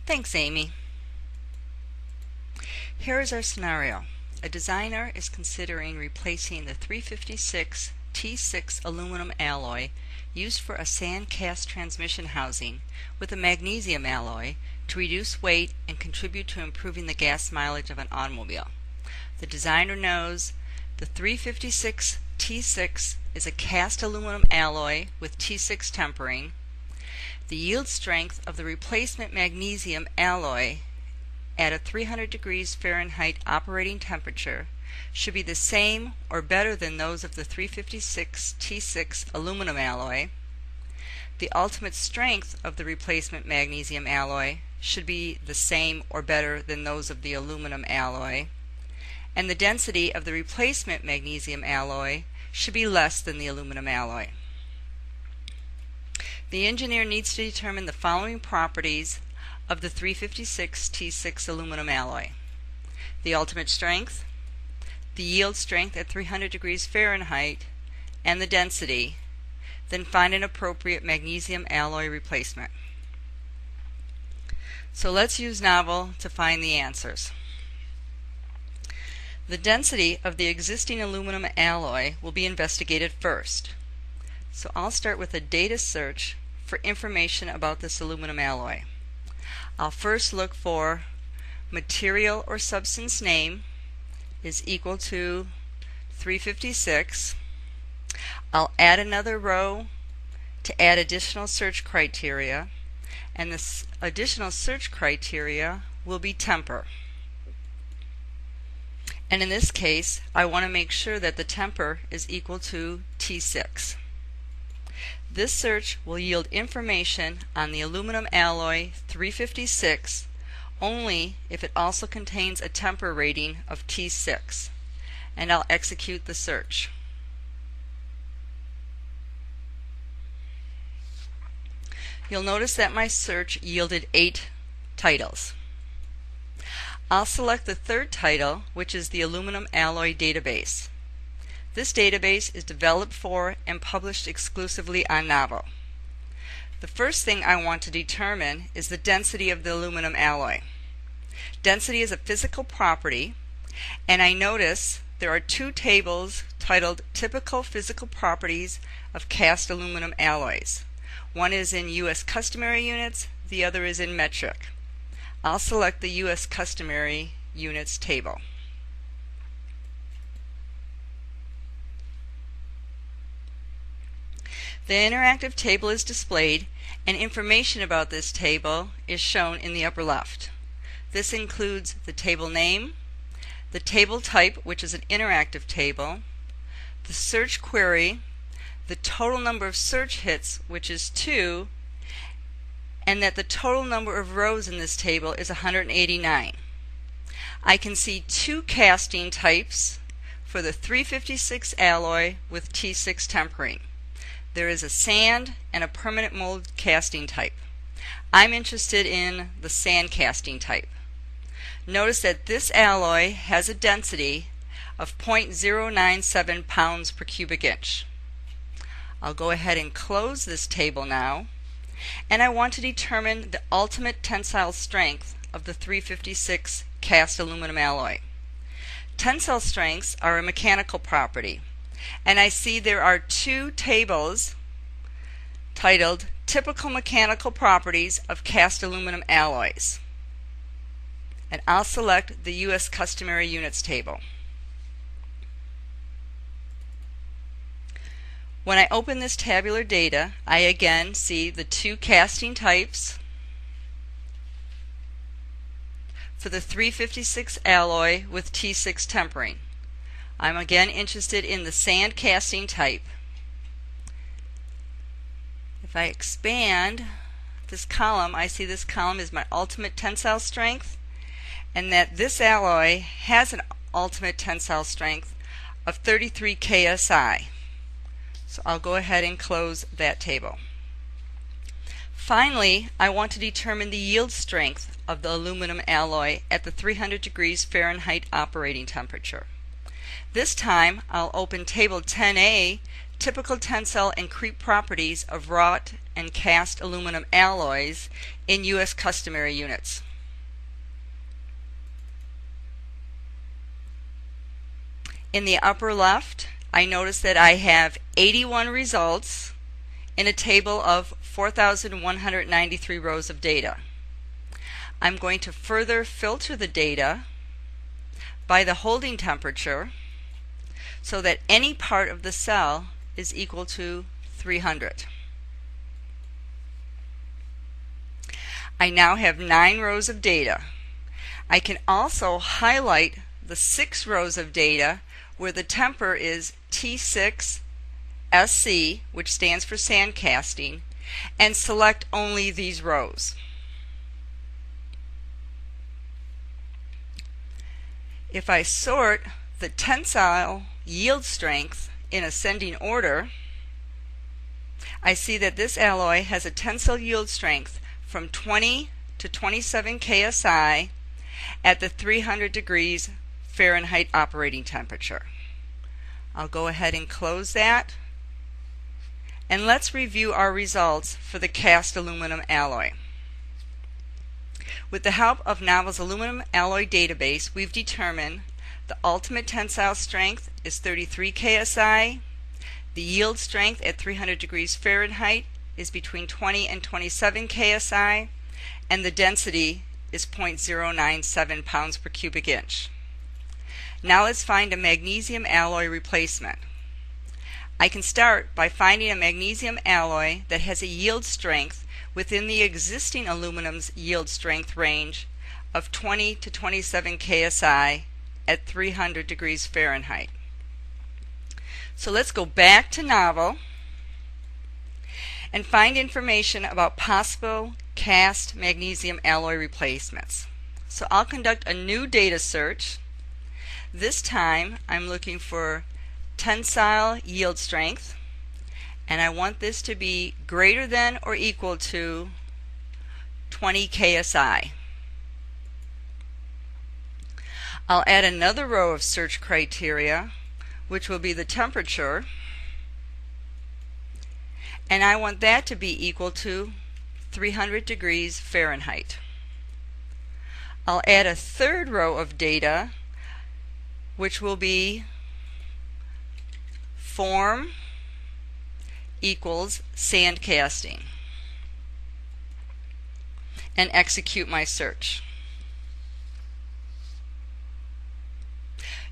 Thanks, Amy. Here is our scenario. A designer is considering replacing the 356 T6 aluminum alloy used for a sand cast transmission housing with a magnesium alloy to reduce weight and contribute to improving the gas mileage of an automobile. The designer knows the 356 T6 is a cast aluminum alloy with T6 tempering. The yield strength of the replacement magnesium alloy at a 300 degrees Fahrenheit operating temperature should be the same or better than those of the 356 T6 aluminum alloy. The ultimate strength of the replacement magnesium alloy should be the same or better than those of the aluminum alloy. And the density of the replacement magnesium alloy should be less than the aluminum alloy. The engineer needs to determine the following properties of the 356 T6 aluminum alloy: the ultimate strength, the yield strength at 300 degrees Fahrenheit, and the density. Then find an appropriate magnesium alloy replacement. So let's use Knovel to find the answers. The density of the existing aluminum alloy will be investigated first. So I'll start with a data search for information about this aluminum alloy. I'll first look for material or substance name is equal to 356. I'll add another row to add additional search criteria, and this additional search criteria will be temper. And in this case, I want to make sure that the temper is equal to T6. This search will yield information on the aluminum alloy 356 only if it also contains a temper rating of T6. And I'll execute the search. You'll notice that my search yielded 8 titles. I'll select the third title, which is the Aluminum Alloy Database. This database is developed for and published exclusively on Knovel. The first thing I want to determine is the density of the aluminum alloy. Density is a physical property, and I notice there are 2 tables titled Typical Physical Properties of Cast Aluminum Alloys. One is in U.S. customary units, the other is in metric. I'll select the U.S. customary units table. The interactive table is displayed, and information about this table is shown in the upper left. This includes the table name, the table type, which is an interactive table, the search query, the total number of search hits, which is 2, and that the total number of rows in this table is 189. I can see 2 casting types for the 356 alloy with T6 tempering. There is a sand and a permanent mold casting type. I'm interested in the sand casting type. Notice that this alloy has a density of 0.097 pounds per cubic inch. I'll go ahead and close this table now, and I want to determine the ultimate tensile strength of the 356 cast aluminum alloy. Tensile strengths are a mechanical property, and I see there are 2 tables titled Typical Mechanical Properties of Cast Aluminum Alloys. And I'll select the U.S. Customary Units table. When I open this tabular data, I again see the 2 casting types for the 356 alloy with T6 tempering. I'm again interested in the sand casting type. If I expand this column, I see this column is my ultimate tensile strength, and that this alloy has an ultimate tensile strength of 33 KSI. So I'll go ahead and close that table. Finally, I want to determine the yield strength of the aluminum alloy at the 300 degrees Fahrenheit operating temperature. This time I'll open table 10A typical tensile and creep properties of wrought and cast aluminum alloys in U.S. customary units. In the upper left, I notice that I have 81 results in a table of 4,193 rows of data. I'm going to further filter the data by the holding temperature so that any part of the cell is equal to 300. I now have 9 rows of data. I can also highlight the 6 rows of data where the temper is T6 SC, which stands for sand casting, and select only these rows. If I sort the tensile yield strength in ascending order, I see that this alloy has a tensile yield strength from 20 to 27 KSI at the 300 degrees Fahrenheit operating temperature. I'll go ahead and close that, and let's review our results for the cast aluminum alloy. With the help of Knovel's aluminum alloy database, we've determined the ultimate tensile strength is 33 KSI, the yield strength at 300 degrees Fahrenheit is between 20 and 27 KSI, and the density is 0.097 pounds per cubic inch. Now let's find a magnesium alloy replacement. I can start by finding a magnesium alloy that has a yield strength within the existing aluminum's yield strength range of 20 to 27 KSI at 300 degrees Fahrenheit. So let's go back to Knovel and find information about possible cast magnesium alloy replacements. So I'll conduct a new data search. This time I'm looking for tensile yield strength, and I want this to be greater than or equal to 20 KSI. I'll add another row of search criteria, which will be the temperature, and I want that to be equal to 300 degrees Fahrenheit. I'll add a third row of data, which will be form equals sand casting, and execute my search.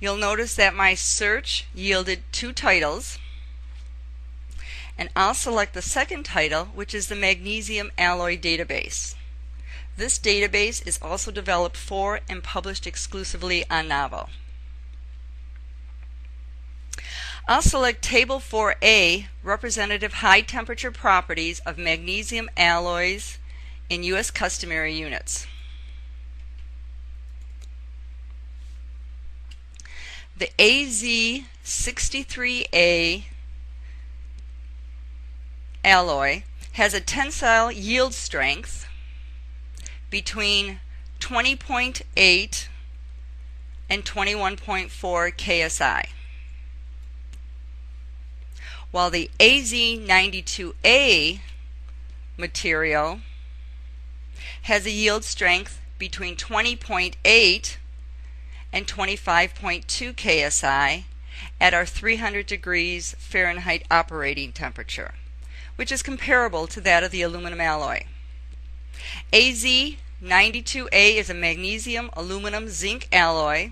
You'll notice that my search yielded 2 titles, and I'll select the second title, which is the Magnesium Alloy Database. This database is also developed for and published exclusively on Knovel. I'll select Table 4A, Representative High Temperature Properties of Magnesium Alloys in U.S. Customary Units. The AZ63A alloy has a tensile yield strength between 20.8 and 21.4 KSI, while the AZ92A material has a yield strength between 20.8 and 25.2 KSI at our 300 degrees Fahrenheit operating temperature, which is comparable to that of the aluminum alloy. AZ92A is a magnesium aluminum zinc alloy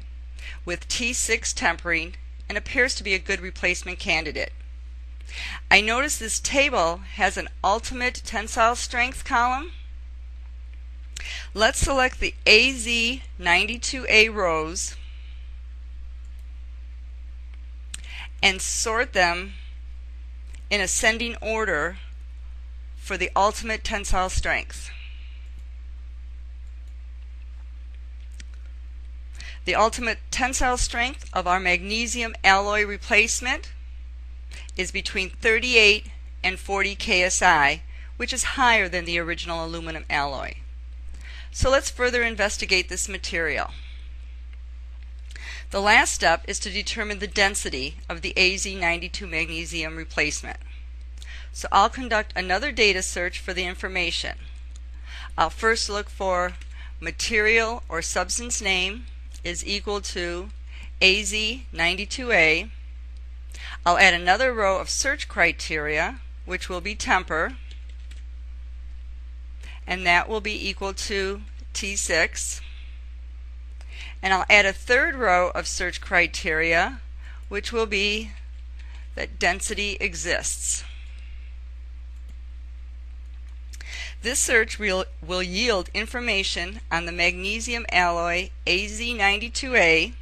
with T6 tempering and appears to be a good replacement candidate. I notice this table has an ultimate tensile strength column. Let's select the AZ92A rows and sort them in ascending order for the ultimate tensile strength. The ultimate tensile strength of our magnesium alloy replacement is between 38 and 40 KSI, which is higher than the original aluminum alloy. So let's further investigate this material. The last step is to determine the density of the AZ92 magnesium replacement. So I'll conduct another data search for the information. I'll first look for material or substance name is equal to AZ92A. I'll add another row of search criteria, which will be temper, and that will be equal to T6. And I'll add a third row of search criteria, which will be that density exists. This search will yield information on the magnesium alloy AZ92A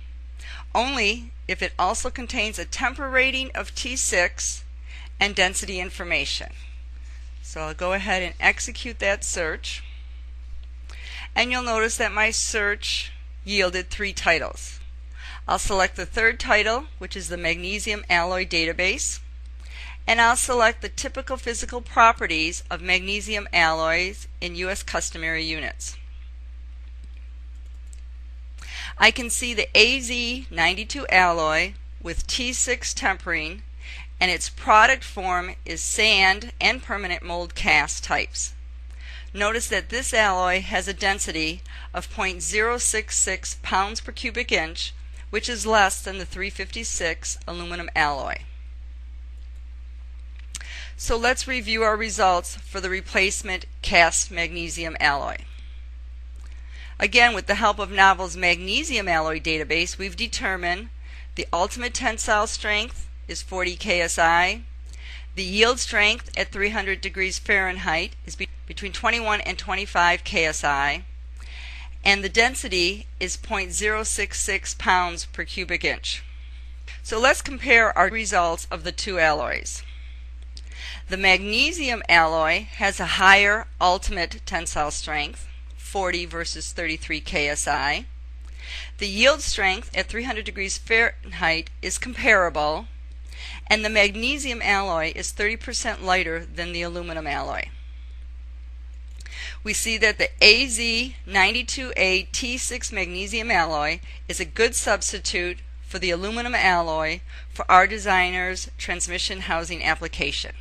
only if it also contains a temper rating of T6 and density information. So I'll go ahead and execute that search, and you'll notice that my search yielded 3 titles. I'll select the third title, which is the Magnesium Alloy Database, and I'll select the typical physical properties of magnesium alloys in U.S. customary units. I can see the AZ92 alloy with T6 tempering, and its product form is sand and permanent mold cast types. Notice that this alloy has a density of 0.066 pounds per cubic inch, which is less than the 356 aluminum alloy. So let's review our results for the replacement cast magnesium alloy. Again, with the help of Knovel's magnesium alloy database, we've determined the ultimate tensile strength is 40 KSI. The yield strength at 300 degrees Fahrenheit is between 21 and 25 KSI, and the density is 0.066 pounds per cubic inch. So let's compare our results of the two alloys. The magnesium alloy has a higher ultimate tensile strength, 40 versus 33 KSI. The yield strength at 300 degrees Fahrenheit is comparable, and the magnesium alloy is 30% lighter than the aluminum alloy. We see that the AZ92A T6 magnesium alloy is a good substitute for the aluminum alloy for our designer's transmission housing application.